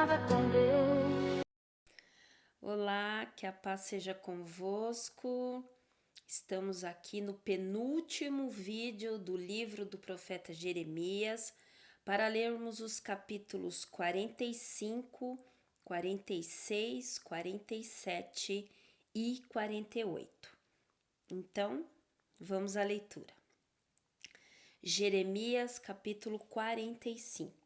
caminhava com Deus. Olá, que a paz seja convosco. Estamos aqui no penúltimo vídeo do livro do profeta Jeremias para lermos os capítulos 45, 46, 47 e 48. Então, vamos à leitura. Jeremias, capítulo 45.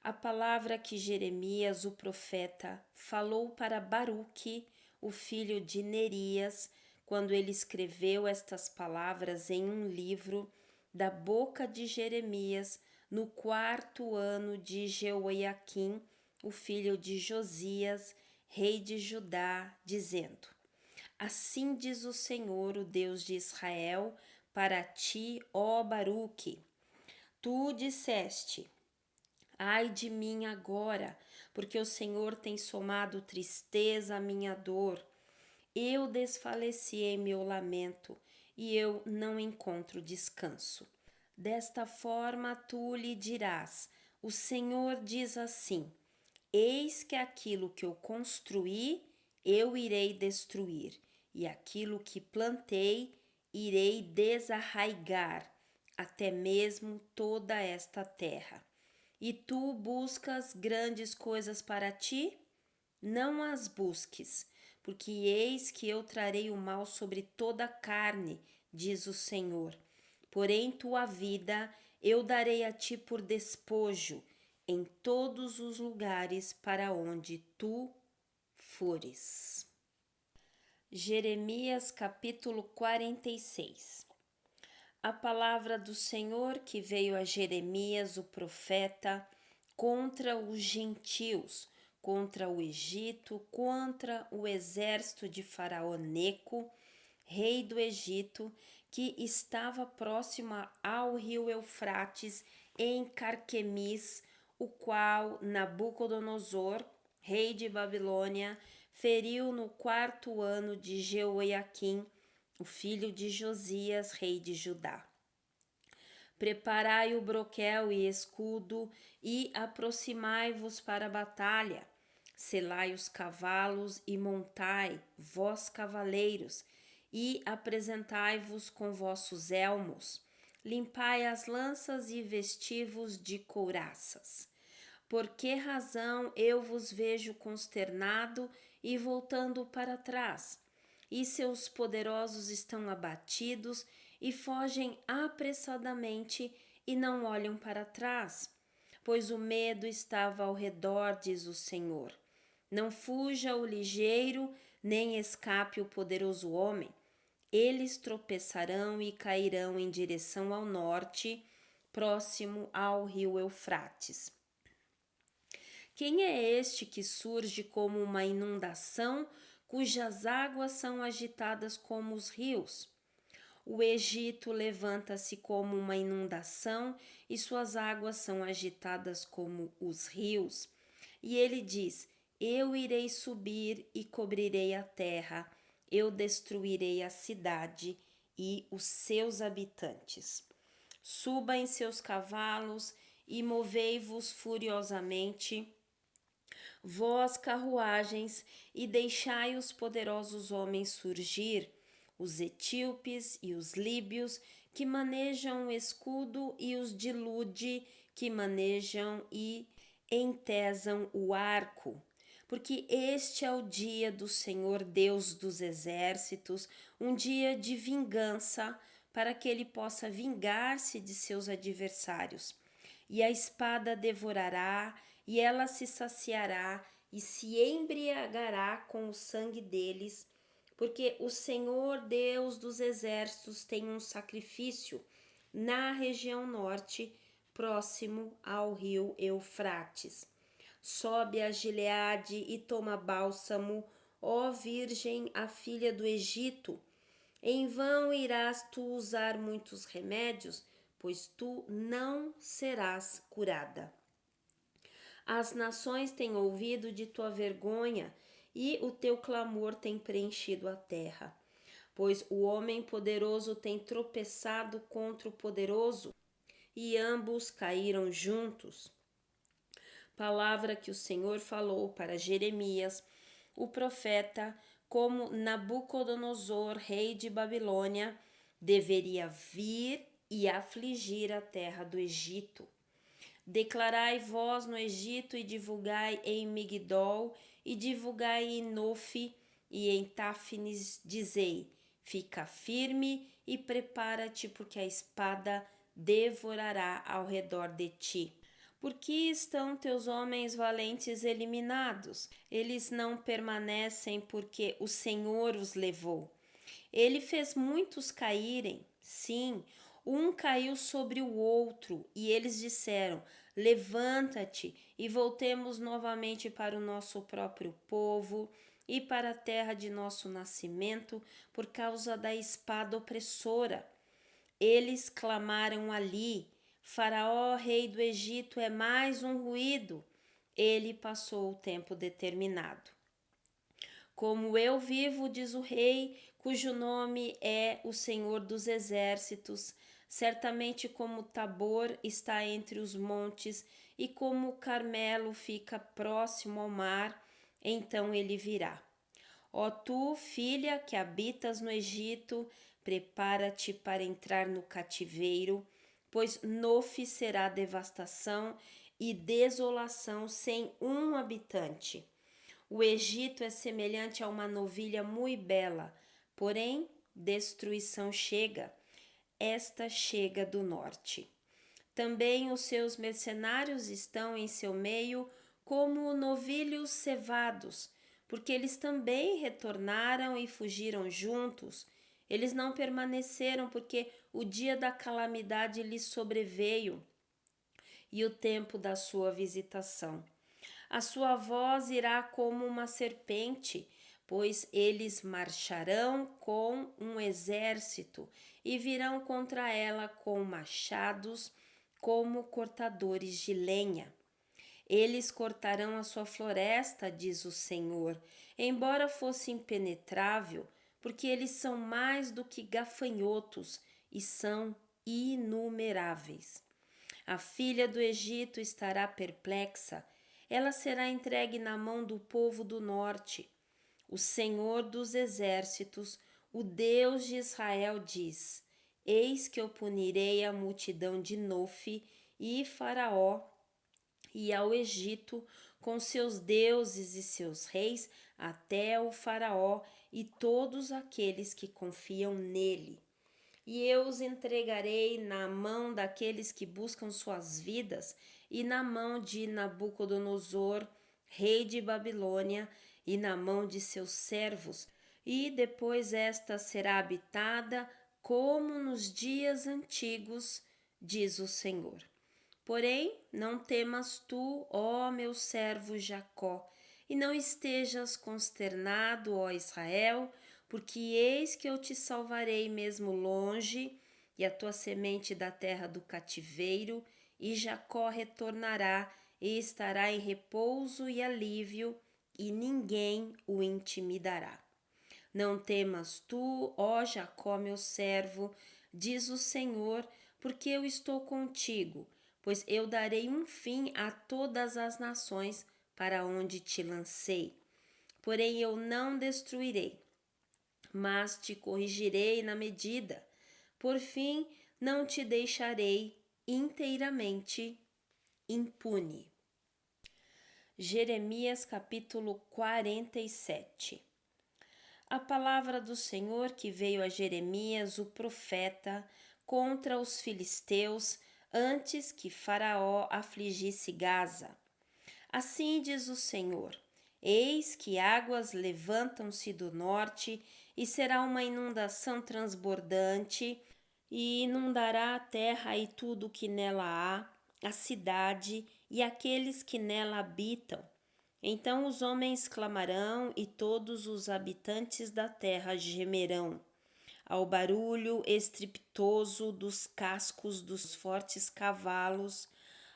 A palavra que Jeremias, o profeta, falou para Baruque, o filho de Nerias, quando ele escreveu estas palavras em um livro da boca de Jeremias, no 4º ano de Jeoiaquim, o filho de Josias, rei de Judá, dizendo: Assim diz o Senhor, o Deus de Israel, para ti, ó Baruque. Tu disseste: Ai de mim agora, porque o Senhor tem somado tristeza à minha dor. Eu desfaleci em meu lamento, e eu não encontro descanso. Desta forma tu lhe dirás: O Senhor diz assim: Eis que aquilo que eu construí, eu irei destruir, e aquilo que plantei, irei desarraigar, até mesmo toda esta terra. E tu buscas grandes coisas para ti? Não as busques, porque eis que eu trarei o mal sobre toda a carne, diz o Senhor. Porém, tua vida eu darei a ti por despojo em todos os lugares para onde tu fores. Jeremias capítulo 46. A palavra do Senhor que veio a Jeremias, o profeta, contra os gentios, contra o Egito, contra o exército de Faraó Neco, rei do Egito, que estava próximo ao rio Eufrates, em Carquemis, o qual Nabucodonosor, rei de Babilônia, feriu no 4º ano de Jeoiaquim, o filho de Josias, rei de Judá. Preparai o broquel e escudo e aproximai-vos para a batalha. Selai os cavalos e montai, vós cavaleiros, e apresentai-vos com vossos elmos. Limpai as lanças e vestivos de couraças. Por que razão eu vos vejo consternado e voltando para trás? E seus poderosos estão abatidos e fogem apressadamente e não olham para trás, pois o medo estava ao redor, diz o Senhor. Não fuja o ligeiro, nem escape o poderoso homem. Eles tropeçarão e cairão em direção ao norte, próximo ao rio Eufrates. Quem é este que surge como uma inundação, cujas águas são agitadas como os rios? O Egito levanta-se como uma inundação e suas águas são agitadas como os rios. E ele diz: Eu irei subir e cobrirei a terra, eu destruirei a cidade e os seus habitantes. Suba em seus cavalos e movei-vos furiosamente, vós carruagens, e deixai os poderosos homens surgir, os etíopes e os líbios que manejam o escudo e os de Lude que manejam e entesam o arco. Porque este é o dia do Senhor Deus dos exércitos, um dia de vingança, para que ele possa vingar-se de seus adversários. E a espada devorará, e ela se saciará e se embriagará com o sangue deles, porque o Senhor Deus dos exércitos tem um sacrifício na região norte, próximo ao rio Eufrates. Sobe a Gileade e toma bálsamo, ó Virgem, a filha do Egito. Em vão irás tu usar muitos remédios, pois tu não serás curada. As nações têm ouvido de tua vergonha, e o teu clamor tem preenchido a terra. Pois o homem poderoso tem tropeçado contra o poderoso, e ambos caíram juntos. palavra que o Senhor falou para Jeremias, o profeta, como Nabucodonosor, rei de Babilônia, deveria vir e afligir a terra do Egito. Declarai vós no Egito e divulgai em Migdol e divulgai em Nofe e em Táfnis, dizei, fica firme e prepara-te, porque a espada devorará ao redor de ti. Por que estão teus homens valentes eliminados? Eles não permanecem porque o Senhor os levou. Ele fez muitos caírem, sim, um caiu sobre o outro, e eles disseram: levanta-te e voltemos novamente para o nosso próprio povo e para a terra de nosso nascimento, por causa da espada opressora. Eles clamaram ali: Faraó, rei do Egito, é mais um ruído. Ele passou o tempo determinado. Como eu vivo, diz o rei, cujo nome é o Senhor dos Exércitos, certamente como Tabor está entre os montes e como o Carmelo fica próximo ao mar, então ele virá. Ó tu, filha que habitas no Egito, prepara-te para entrar no cativeiro, pois Nofe será devastação e desolação sem um habitante. O Egito é semelhante a uma novilha muito bela, porém destruição chega. Esta chega do norte. Também os seus mercenários estão em seu meio como novilhos cevados, porque eles também retornaram e fugiram juntos. Eles não permaneceram porque o dia da calamidade lhes sobreveio e o tempo da sua visitação. A sua voz irá como uma serpente, pois eles marcharão com um exército e virão contra ela com machados, como cortadores de lenha. Eles cortarão a sua floresta, diz o Senhor, embora fosse impenetrável, porque eles são mais do que gafanhotos e são inumeráveis. A filha do Egito estará perplexa, ela será entregue na mão do povo do norte. O Senhor dos Exércitos, o Deus de Israel, diz: Eis que eu punirei a multidão de Nofe e Faraó e ao Egito com seus deuses e seus reis, até o Faraó e todos aqueles que confiam nele. E eu os entregarei na mão daqueles que buscam suas vidas e na mão de Nabucodonosor, rei de Babilônia, e na mão de seus servos, e depois esta será habitada como nos dias antigos, diz o Senhor. Porém, não temas tu, ó meu servo Jacó, e não estejas consternado, ó Israel, porque eis que eu te salvarei mesmo longe, e a tua semente da terra do cativeiro, e Jacó retornará e estará em repouso e alívio, e ninguém o intimidará. Não temas tu, ó Jacó, meu servo, diz o Senhor, porque eu estou contigo, pois eu darei um fim a todas as nações para onde te lancei. Porém eu não destruirei, mas te corrigirei na medida. Por fim, não te deixarei inteiramente impune. Jeremias capítulo 47. A palavra do Senhor que veio a Jeremias, o profeta, contra os filisteus, antes que Faraó afligisse Gaza. Assim diz o Senhor: Eis que águas levantam-se do norte, e será uma inundação transbordante, e inundará a terra e tudo o que nela há, a cidade e aqueles que nela habitam. Então os homens clamarão e todos os habitantes da terra gemerão, ao barulho estrepitoso dos cascos dos fortes cavalos,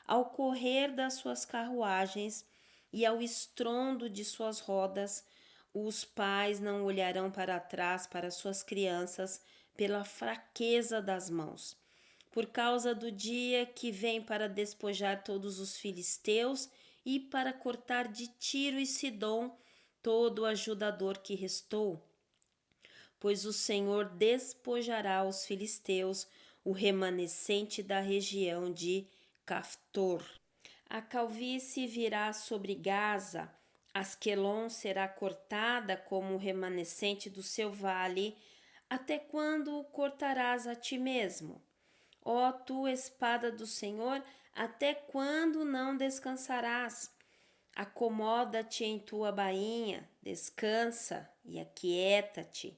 ao correr das suas carruagens e ao estrondo de suas rodas. Os pais não olharão para trás para suas crianças pela fraqueza das mãos. Por causa do dia que vem para despojar todos os filisteus e para cortar de Tiro e Sidom todo o ajudador que restou. Pois o Senhor despojará os filisteus, o remanescente da região de Caftor. A calvície virá sobre Gaza, Asquelon será cortada como o remanescente do seu vale. Até quando o cortarás a ti mesmo? Ó tu espada do Senhor, até quando não descansarás? Acomoda-te em tua bainha, descansa e aquieta-te.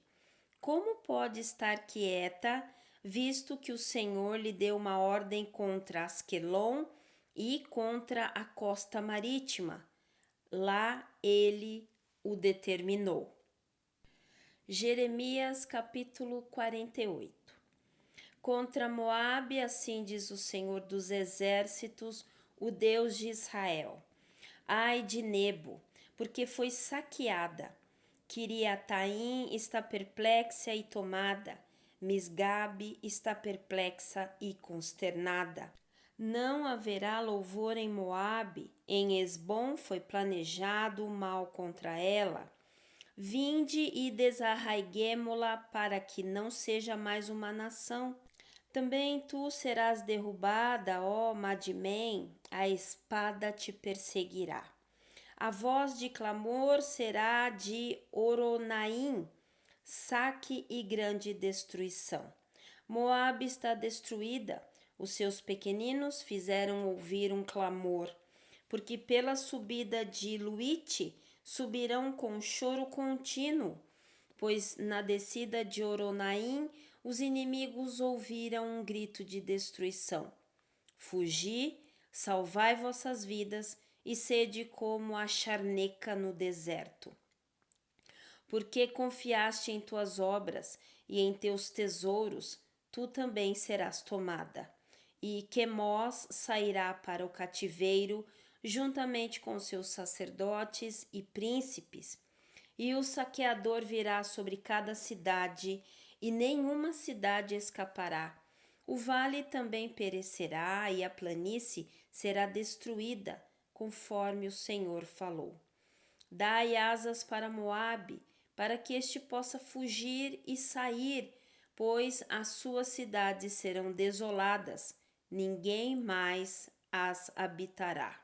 Como pode estar quieta, visto que o Senhor lhe deu uma ordem contra Asquelon e contra a costa marítima? Lá ele o determinou. Jeremias capítulo 48. Contra Moabe, assim diz o Senhor dos exércitos, o Deus de Israel. Ai de Nebo, porque foi saqueada. Quiriataim está perplexa e tomada. Misgabe está perplexa e consternada. Não haverá louvor em Moabe, em Esbom foi planejado o mal contra ela. Vinde e desarraiguemo-la para que não seja mais uma nação. Também tu serás derrubada, ó Madimém, a espada te perseguirá. A voz de clamor será de Oronaim, saque e grande destruição. Moabe está destruída, os seus pequeninos fizeram ouvir um clamor, porque pela subida de Luite subirão com choro contínuo, pois na descida de Oronaim os inimigos ouviram um grito de destruição. Fugi, salvai vossas vidas e sede como a charneca no deserto. Porque confiaste em tuas obras e em teus tesouros, tu também serás tomada. E Quemós sairá para o cativeiro, juntamente com seus sacerdotes e príncipes, e o saqueador virá sobre cada cidade, e nenhuma cidade escapará. O vale também perecerá, e a planície será destruída, conforme o Senhor falou. Dai asas para Moabe, para que este possa fugir e sair, pois as suas cidades serão desoladas, ninguém mais as habitará.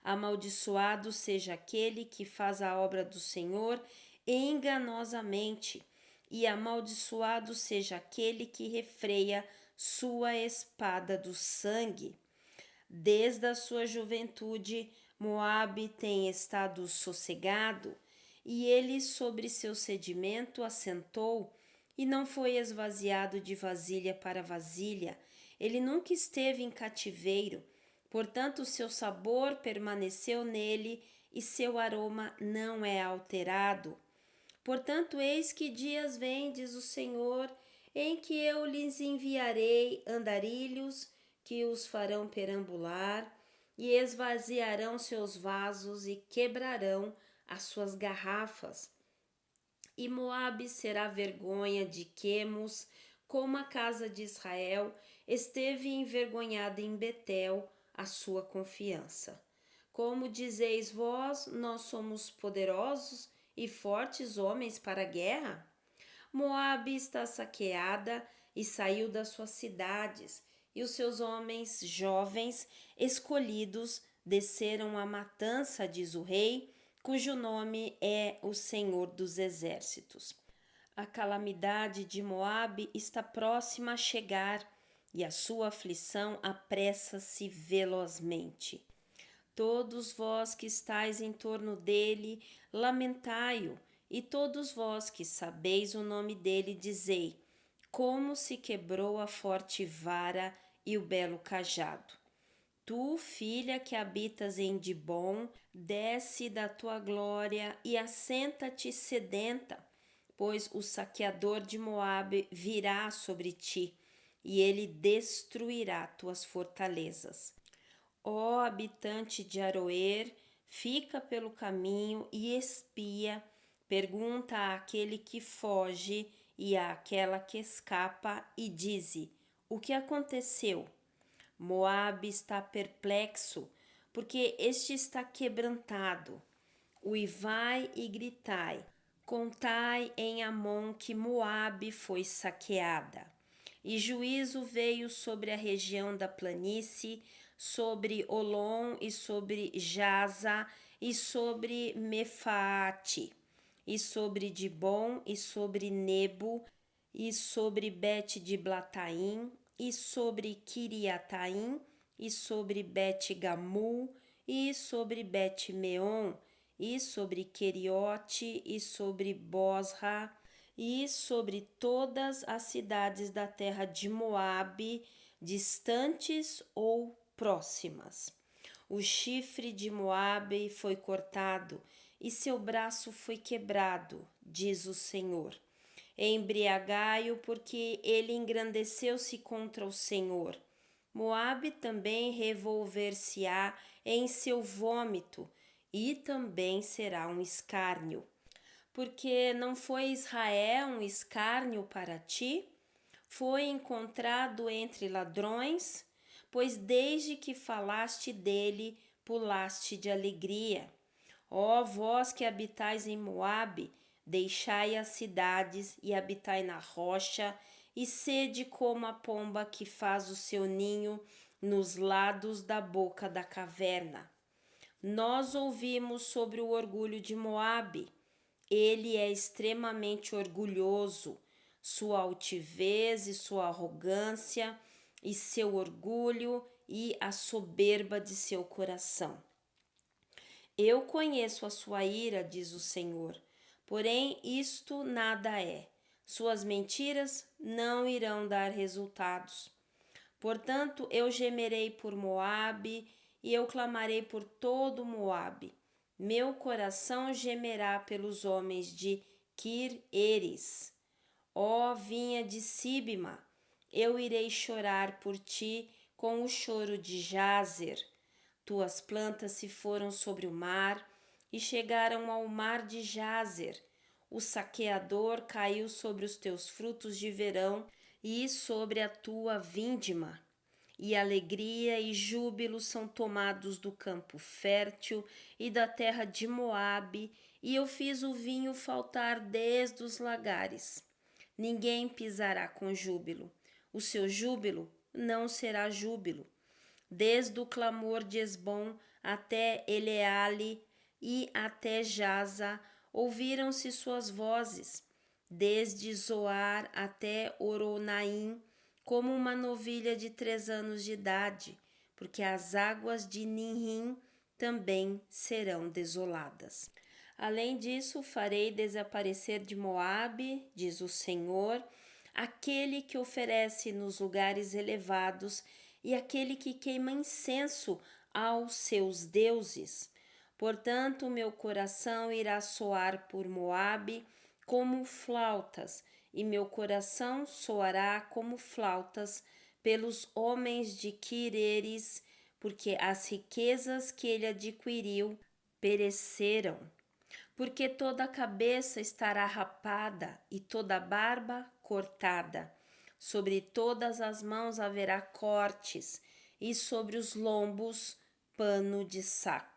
Amaldiçoado seja aquele que faz a obra do Senhor enganosamente, e amaldiçoado seja aquele que refreia sua espada do sangue. Desde a sua juventude, Moabe tem estado sossegado, e ele sobre seu sedimento assentou, e não foi esvaziado de vasilha para vasilha. Ele nunca esteve em cativeiro, portanto seu sabor permaneceu nele e seu aroma não é alterado. Portanto, eis que dias vêm, diz o Senhor, em que eu lhes enviarei andarilhos que os farão perambular e esvaziarão seus vasos e quebrarão as suas garrafas. E Moabe será vergonha de Quemos, como a casa de Israel esteve envergonhada em Betel, a sua confiança. Como dizeis vós, nós somos poderosos e fortes homens para a guerra? Moabe está saqueada e saiu das suas cidades, e os seus homens jovens escolhidos desceram à matança, diz o rei, cujo nome é o Senhor dos Exércitos. A calamidade de Moabe está próxima a chegar, e a sua aflição apressa-se velozmente. Todos vós que estáis em torno dele, lamentai-o, e todos vós que sabeis o nome dele, dizei: como se quebrou a forte vara e o belo cajado. Tu, filha que habitas em Dibom, desce da tua glória e assenta-te sedenta, pois o saqueador de Moabe virá sobre ti, e ele destruirá tuas fortalezas. Ó habitante de Aroer, fica pelo caminho e espia, pergunta àquele que foge e àquela que escapa, e dize: o que aconteceu? Moabe está perplexo, porque este está quebrantado. Uivai e gritai, contai em Amon que Moabe foi saqueada. E juízo veio sobre a região da planície, sobre Olom e sobre Jaza e sobre Mefaate, e sobre Dibon e sobre Nebo e sobre Bet de Blataim e sobre Kiriataim e sobre Bet Gamul e sobre Bet Meon e sobre Queriote e sobre Bosra e sobre todas as cidades da terra de Moabe, distantes ou próximas. O chifre de Moabe foi cortado e seu braço foi quebrado, diz o Senhor. Embriagai-o, porque ele engrandeceu-se contra o Senhor. Moabe também revolver-se-á em seu vômito, e também será um escárnio. Porque não foi Israel um escárnio para ti? Foi encontrado entre ladrões? Pois desde que falaste dele, pulaste de alegria. Ó vós que habitais em Moabe, deixai as cidades e habitai na rocha, e sede como a pomba que faz o seu ninho nos lados da boca da caverna. Nós ouvimos sobre o orgulho de Moabe. Ele é extremamente orgulhoso, sua altivez e sua arrogância, e seu orgulho e a soberba de seu coração. Eu conheço a sua ira, diz o Senhor, porém isto nada é. Suas mentiras não irão dar resultados. Portanto, eu gemerei por Moabe e eu clamarei por todo Moabe. Meu coração gemerá pelos homens de Kir-Eres. Ó vinha de Sibma, eu irei chorar por ti com o choro de Jazer. Tuas plantas se foram sobre o mar e chegaram ao mar de Jazer. O saqueador caiu sobre os teus frutos de verão e sobre a tua vindima. E alegria e júbilo são tomados do campo fértil e da terra de Moabe, e eu fiz o vinho faltar desde os lagares. Ninguém pisará com júbilo. O seu júbilo não será júbilo. Desde o clamor de Esbom até Eleale e até Jaza, ouviram-se suas vozes, desde Zoar até Oronaim, como uma novilha de 3 anos de idade, porque as águas de Ninrim também serão desoladas. Além disso, farei desaparecer de Moabe, diz o Senhor, aquele que oferece nos lugares elevados e aquele que queima incenso aos seus deuses. Portanto, meu coração irá soar por Moabe como flautas, e meu coração soará como flautas pelos homens de Quireres, porque as riquezas que ele adquiriu pereceram. Porque toda a cabeça estará rapada e toda a barba cortada. Sobre todas as mãos haverá cortes, e sobre os lombos pano de saco.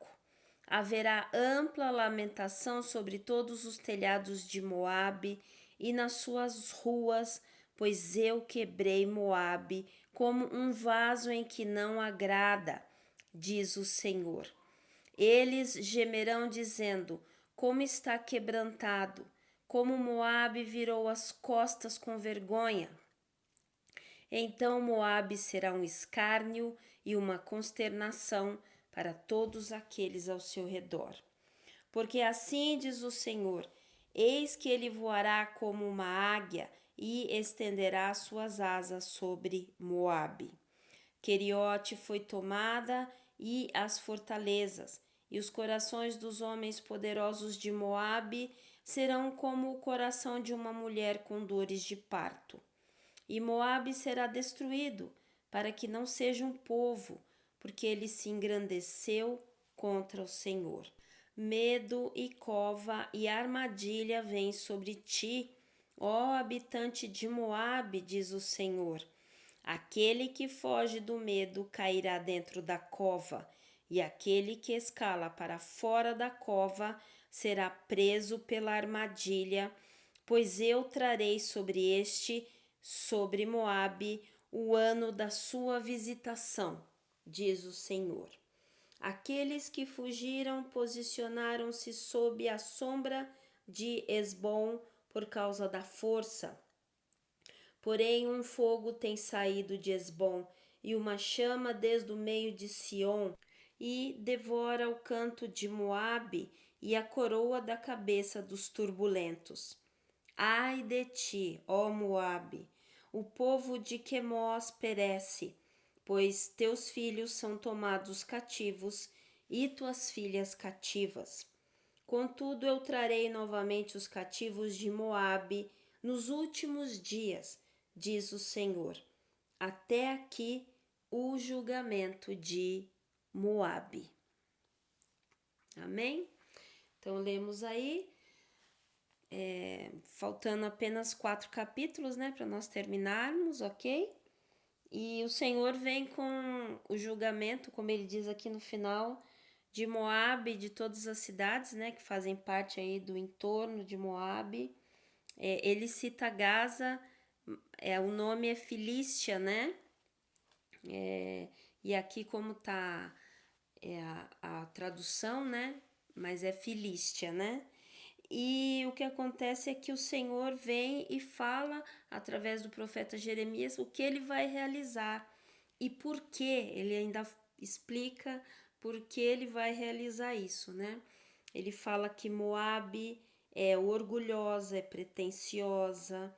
Haverá ampla lamentação sobre todos os telhados de Moabe e nas suas ruas, pois eu quebrei Moabe como um vaso em que não agrada, diz o Senhor. Eles gemerão dizendo: como está quebrantado, como Moabe virou as costas com vergonha. Então Moabe será um escárnio e uma consternação para todos aqueles ao seu redor. Porque assim diz o Senhor: eis que ele voará como uma águia e estenderá suas asas sobre Moabe. Queriote foi tomada e as fortalezas, e os corações dos homens poderosos de Moabe serão como o coração de uma mulher com dores de parto. E Moabe será destruído, para que não seja um povo, porque ele se engrandeceu contra o Senhor. Medo e cova e armadilha vêm sobre ti, ó habitante de Moabe, diz o Senhor. Aquele que foge do medo cairá dentro da cova, e aquele que escala para fora da cova será preso pela armadilha, pois eu trarei sobre Moabe, o ano da sua visitação, diz o Senhor. Aqueles que fugiram posicionaram-se sob a sombra de Esbom por causa da força. Porém, um fogo tem saído de Esbom e uma chama desde o meio de Sion, e devora o canto de Moabe e a coroa da cabeça dos turbulentos. Ai de ti, ó Moabe, o povo de Quemós perece, pois teus filhos são tomados cativos e tuas filhas cativas. Contudo, eu trarei novamente os cativos de Moabe nos últimos dias, diz o Senhor. Até aqui o julgamento de Moabe. Amém? Então, lemos aí, faltando apenas 4 capítulos, né, para nós terminarmos, ok? E o Senhor vem com o julgamento, como ele diz aqui no final, de Moabe, de todas as cidades, né, que fazem parte aí do entorno de Moabe. Ele cita Gaza, o nome é Filístia, né? E aqui como tá a tradução, né? Mas é Filístia, né? E o que acontece é que o Senhor vem e fala através do profeta Jeremias o que ele vai realizar e por que. Ele ainda explica por que ele vai realizar isso, né? Ele fala que Moabe é orgulhosa, é pretensiosa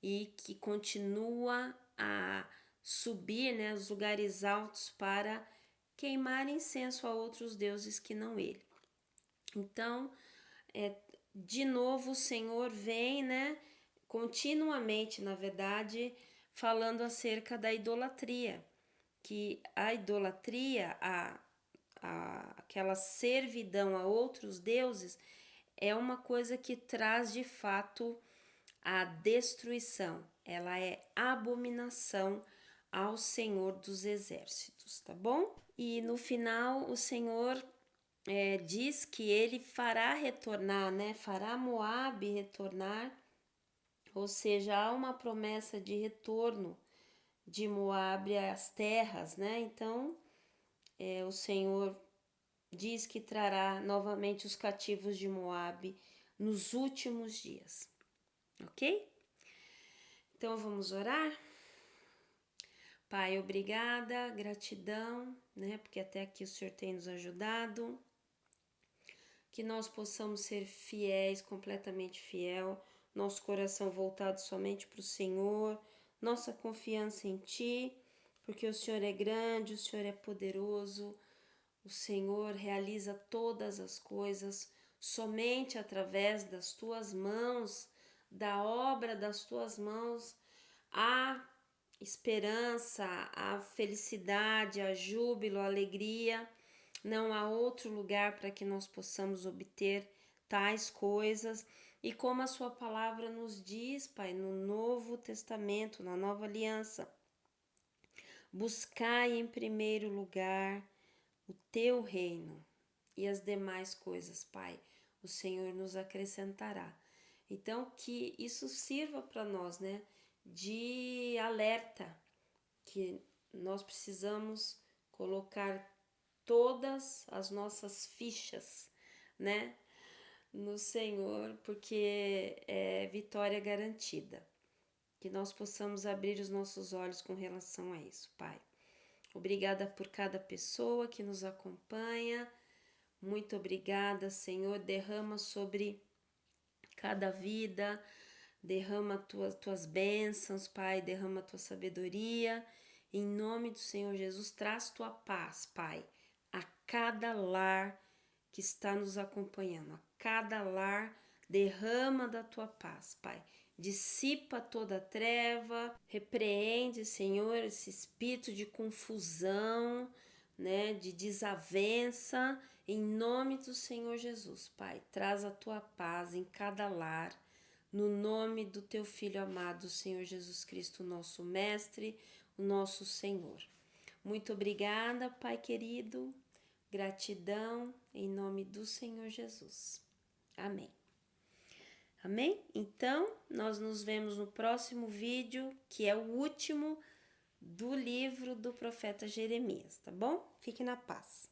e que continua a subir, né, aos lugares altos para queimar incenso a outros deuses que não ele. Então, de novo o Senhor vem, né, continuamente, na verdade, falando acerca da idolatria, que a idolatria, aquela servidão a outros deuses, é uma coisa que traz de fato a destruição, ela é abominação ao Senhor dos Exércitos, tá bom? E no final o Senhor diz que ele fará retornar, né? Fará Moabe retornar, ou seja, há uma promessa de retorno de Moabe às terras, né? Então, o Senhor diz que trará novamente os cativos de Moabe nos últimos dias, ok? Então, vamos orar? Pai, obrigada, gratidão, né? Porque até aqui o Senhor tem nos ajudado. Que nós possamos ser fiéis, completamente fiel, nosso coração voltado somente para o Senhor, nossa confiança em Ti, porque o Senhor é grande, o Senhor é poderoso, o Senhor realiza todas as coisas somente através das Tuas mãos, da obra das Tuas mãos, há esperança, há felicidade, há júbilo, há alegria. Não há outro lugar para que nós possamos obter tais coisas. E como a sua palavra nos diz, Pai, no Novo Testamento, na Nova Aliança, buscai em primeiro lugar o teu reino e as demais coisas, Pai, o Senhor nos acrescentará. Então, que isso sirva para nós, né, de alerta, que nós precisamos colocar todas as nossas fichas, né, no Senhor, porque é vitória garantida. Que nós possamos abrir os nossos olhos com relação a isso, Pai. Obrigada por cada pessoa que nos acompanha. Muito obrigada, Senhor. Derrama sobre cada vida, derrama tuas bênçãos, Pai. Derrama tua sabedoria. Em nome do Senhor Jesus, traz tua paz, Pai, a cada lar que está nos acompanhando, a cada lar, derrama da tua paz, Pai. Dissipa toda a treva, repreende, Senhor, esse espírito de confusão, né, de desavença, em nome do Senhor Jesus, Pai. Traz a tua paz em cada lar, no nome do teu Filho amado, Senhor Jesus Cristo, nosso Mestre, o nosso Senhor. Muito obrigada, Pai querido. Gratidão em nome do Senhor Jesus. Amém. Amém? Então, nós nos vemos no próximo vídeo, que é o último do livro do profeta Jeremias, tá bom? Fique na paz.